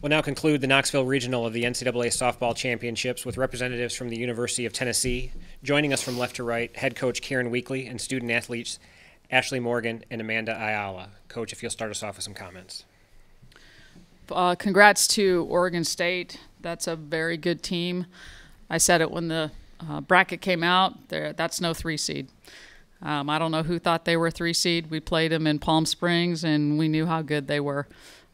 We'll now conclude the Knoxville Regional of the NCAA Softball Championships with representatives from the University of Tennessee. Joining us from left to right, head coach Karen Weekly and student athletes Ashley Morgan and Amanda Ayala. Coach, if you'll start us off with some comments. Congrats to Oregon State. That's a very good team. I said it when the bracket came out. That's no 3 seed. I don't know who thought they were a 3 seed. We played them in Palm Springs, and we knew how good they were.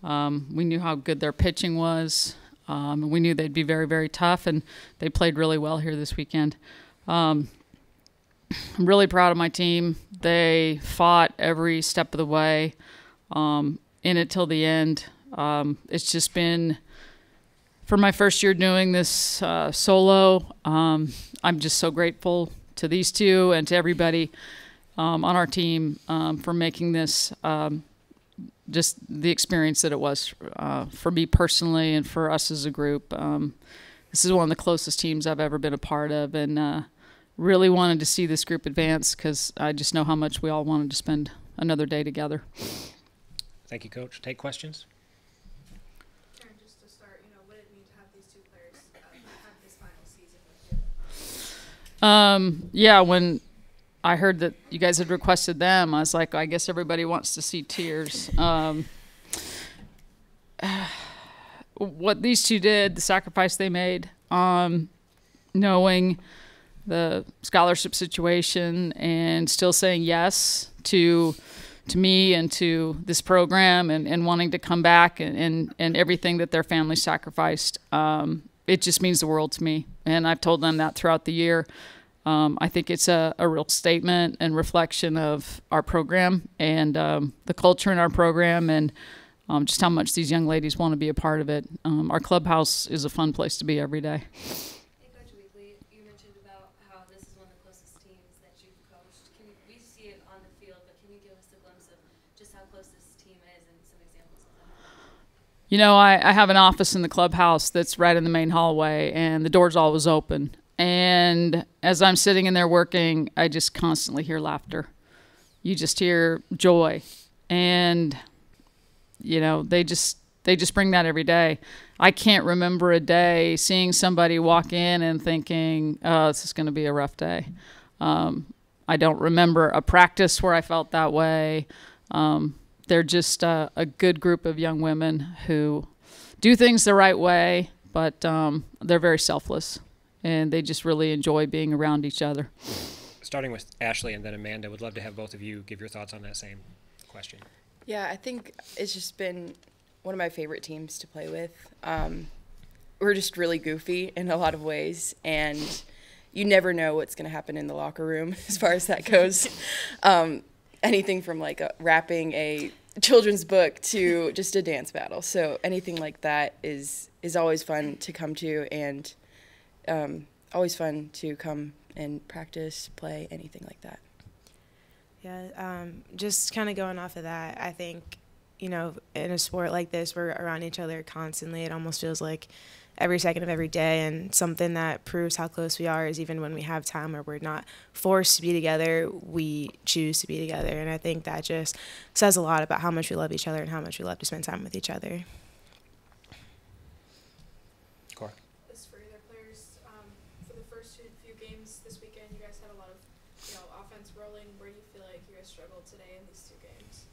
We knew how good their pitching was. We knew they'd be very, very tough, and they played really well here this weekend. I'm really proud of my team. They fought every step of the way, in it till the end. It's just been, for my first year doing this solo, I'm just so grateful to these two and to everybody on our team for making this just the experience that it was for me personally and for us as a group. This is one of the closest teams I've ever been a part of, and really wanted to see this group advance because I just know how much we all wanted to spend another day together. Thank you, Coach. Take questions. Karen, just to start, what did it mean to have these two players have this final season with you? Yeah, when I heard that you guys had requested them, I was like, I guess everybody wants to see tears. What these two did, the sacrifice they made, knowing the scholarship situation and still saying yes to me and to this program and wanting to come back and everything that their family sacrificed, it just means the world to me. And I've told them that throughout the year. I think it's a real statement and reflection of our program and the culture in our program and just how much these young ladies want to be a part of it. Our clubhouse is a fun place to be every day. Hey, Coach Weekly, you mentioned about how this is one of the closest teams that you've coached. We see it on the field, but can you give us a glimpse of just how close this team is and some examples of that? I have an office in the clubhouse that's right in the main hallway, and the door's always open. And as I'm sitting in there working, I just constantly hear laughter. You just hear joy. And, they just bring that every day. I can't remember a day seeing somebody walk in and thinking, oh, this is going to be a rough day. I don't remember a practice where I felt that way. They're just a good group of young women who do things the right way, but they're very selfless. And they just really enjoy being around each other. Starting with Ashley and then Amanda, would love to have both of you give your thoughts on that same question. Yeah, I think it's just been one of my favorite teams to play with. We're just really goofy in a lot of ways, and you never know what's going to happen in the locker room as far as that goes. Anything from wrapping a children's book to just a dance battle. So anything like that is always fun to come to, and always fun to come and practice, play, anything like that. Yeah, just kind of going off of that, I think, in a sport like this, we're around each other constantly. It almost feels like every second of every day, and something that proves how close we are is even when we have time where we're not forced to be together, we choose to be together. And I think that just says a lot about how much we love each other and how much we love to spend time with each other. Struggled today in these 2 games?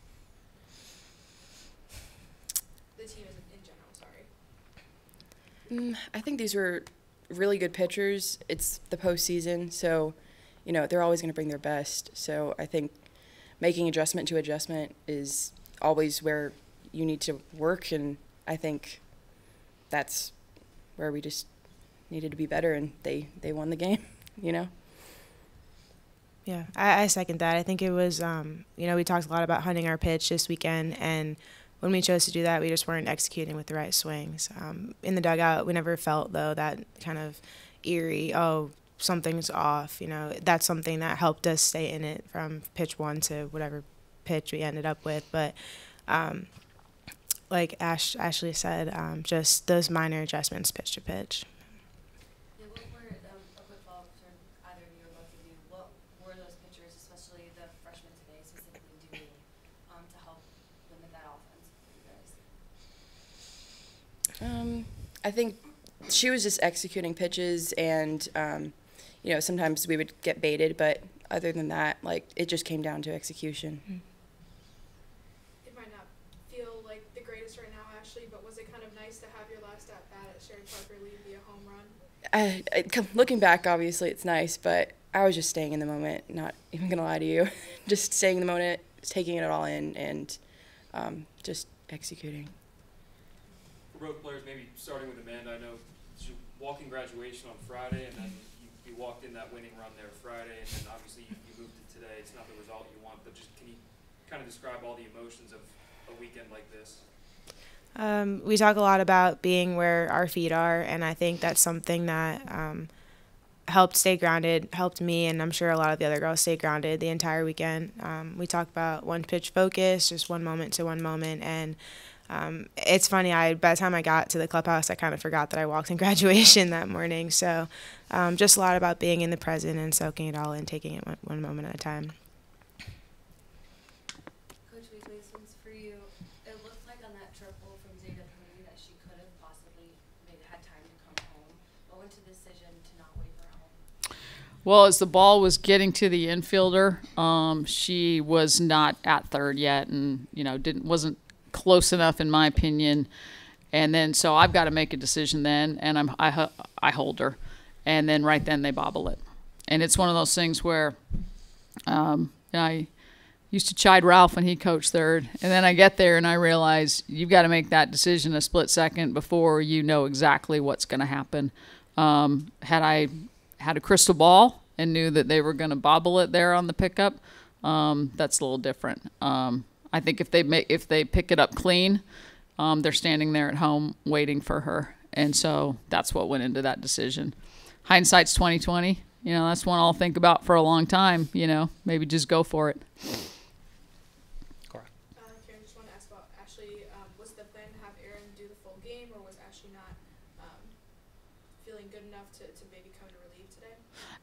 The team in general, sorry. I think these were really good pitchers. It's the postseason, so they're always going to bring their best. So I think making adjustment to adjustment is always where you need to work, and I think that's where we just needed to be better, and they won the game. Yeah, I second that. I think it was, we talked a lot about hunting our pitch this weekend, and when we chose to do that, we just weren't executing with the right swings. In the dugout, we never felt, though, that kind of eerie, oh, something's off. That's something that helped us stay in it from pitch 1 to whatever pitch we ended up with. But like Ashley said, just those minor adjustments pitch to pitch. To help limit that offense for you guys? I think she was just executing pitches, and sometimes we would get baited, but other than that, like, it just came down to execution. It might not feel like the greatest right now, Ashley, but was it kind of nice to have your last at bat at Sherry Parker Lee be a home run? Looking back, obviously it's nice, but I was just staying in the moment, not even going to lie to you. Just staying in the moment, taking it all in, and just executing. For both players, maybe starting with Amanda, I know you walking graduation on Friday, and then you walked in that winning run there Friday, and then obviously you moved it today. It's not the result you want, but just can you kind of describe all the emotions of a weekend like this? We talk a lot about being where our feet are, and I think that's something that helped stay grounded, helped me, and I'm sure a lot of the other girls stay grounded the entire weekend. We talk about one pitch focus, just one moment to one moment, and it's funny, by the time I got to the clubhouse, I kind of forgot that I walked in graduation that morning. So just a lot about being in the present and soaking it all in, taking it one moment at a time. Coach Weekly, this one's for you. It looked like on that triple from Zeta Pony that she could have possibly maybe had time to come home. What went to the decision to not wait for home? Well, as the ball was getting to the infielder, she was not at third yet, and wasn't close enough in my opinion. And then so I've got to make a decision then, and I hold her, and then right then they bobble it. And it's one of those things where I used to chide Ralph when he coached third, and then I get there and I realize you've got to make that decision a split second before you know exactly what's going to happen. Had I had a crystal ball and knew that they were going to bobble it there on the pickup, that's a little different. I think if they pick it up clean, they're standing there at home waiting for her, and so that's what went into that decision. Hindsight's 20/20. That's one I'll think about for a long time. Maybe just go for it. Cora. Karen, just want to ask about Ashley. Was the plan to have Erin do the full game, or was Ashley not feeling good enough to maybe come to relief today?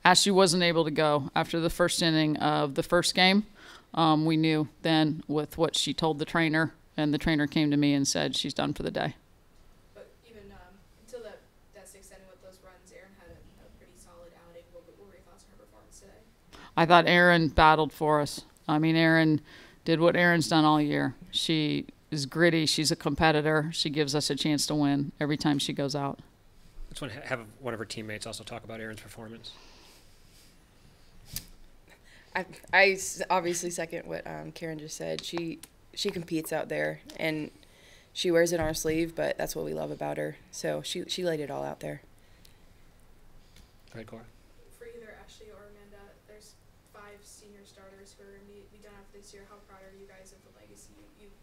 Ashley wasn't able to go after the first inning of the first game. We knew then with what she told the trainer, and the trainer came to me and said she's done for the day. But even until that sixth inning with those runs, Erin had a pretty solid outing. What were your thoughts on her performance today? I thought Erin battled for us. I mean, Erin did what Erin's done all year. She is gritty. She's a competitor. She gives us a chance to win every time she goes out. I just want to have one of her teammates also talk about Erin's performance. I obviously second what Karen just said. She competes out there, and she wears it on her sleeve, but that's what we love about her. So she laid it all out there. Go ahead, Cora. For either Ashley or Amanda, there's 5 senior starters who are going to be done after this year. How proud are you guys of the legacy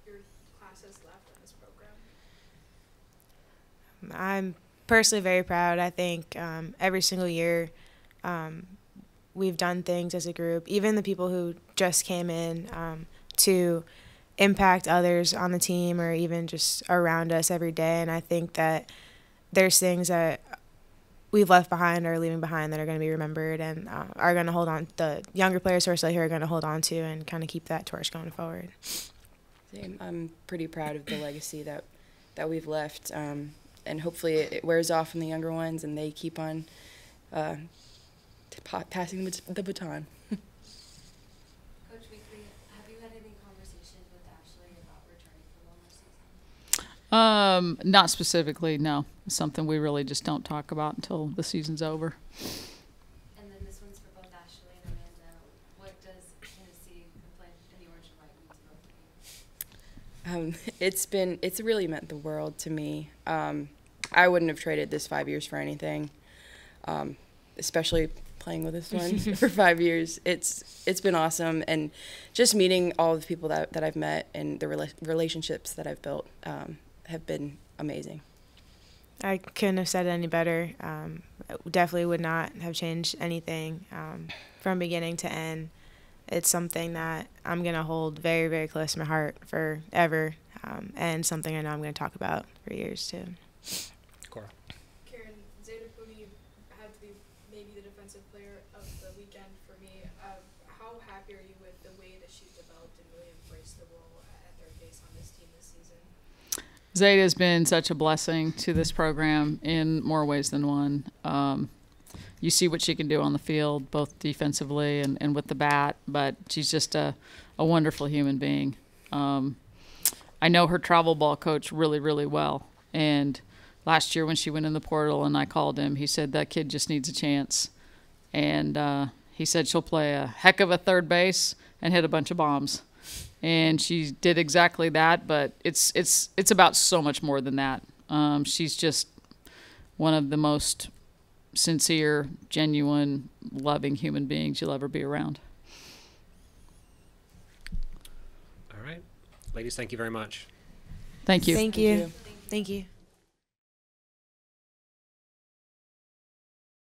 your class has left in this program? I'm personally very proud. I think every single year we've done things as a group, even the people who just came in to impact others on the team or even just around us every day. And I think that there's things that we've left behind or leaving behind that are going to be remembered and are going to hold on. The younger players who are still here are going to hold on to and kind of keep that torch going forward. Same. I'm pretty proud of the legacy that we've left, and hopefully it wears off in the younger ones and they keep on passing the baton. Coach Weekly, have you had any conversations with Ashley about returning for one more season? Not specifically, no. It's something we really just don't talk about until the season's over. And then this one's for both Ashley and Amanda. What does Tennessee playing in the orange and white mean to both of you? It's really meant the world to me. I wouldn't have traded this 5 years for anything, especially playing with this one for 5 years. It's been awesome, and just meeting all the people that I've met and the relationships that I've built have been amazing. I couldn't have said it any better. Definitely would not have changed anything from beginning to end. It's something that I'm going to hold very, very close to my heart forever, and something I know I'm going to talk about for years too. Cora. Karen, Zeta Pooney had to be maybe the defensive player of the weekend for me. How happy are you with the way that she's developed and really embraced the role at third base on this team this season? Zeta has been such a blessing to this program in more ways than one. You see what she can do on the field, both defensively and with the bat, but she's just a wonderful human being. I know her travel ball coach really, really well. And last year when she went in the portal and I called him, he said that kid just needs a chance. And he said she'll play a heck of a third base and hit a bunch of bombs. And she did exactly that, but it's about so much more than that. She's just one of the most sincere, genuine, loving human beings you'll ever be around. All right. Ladies, thank you very much. Thank you. Thank you. Thank you.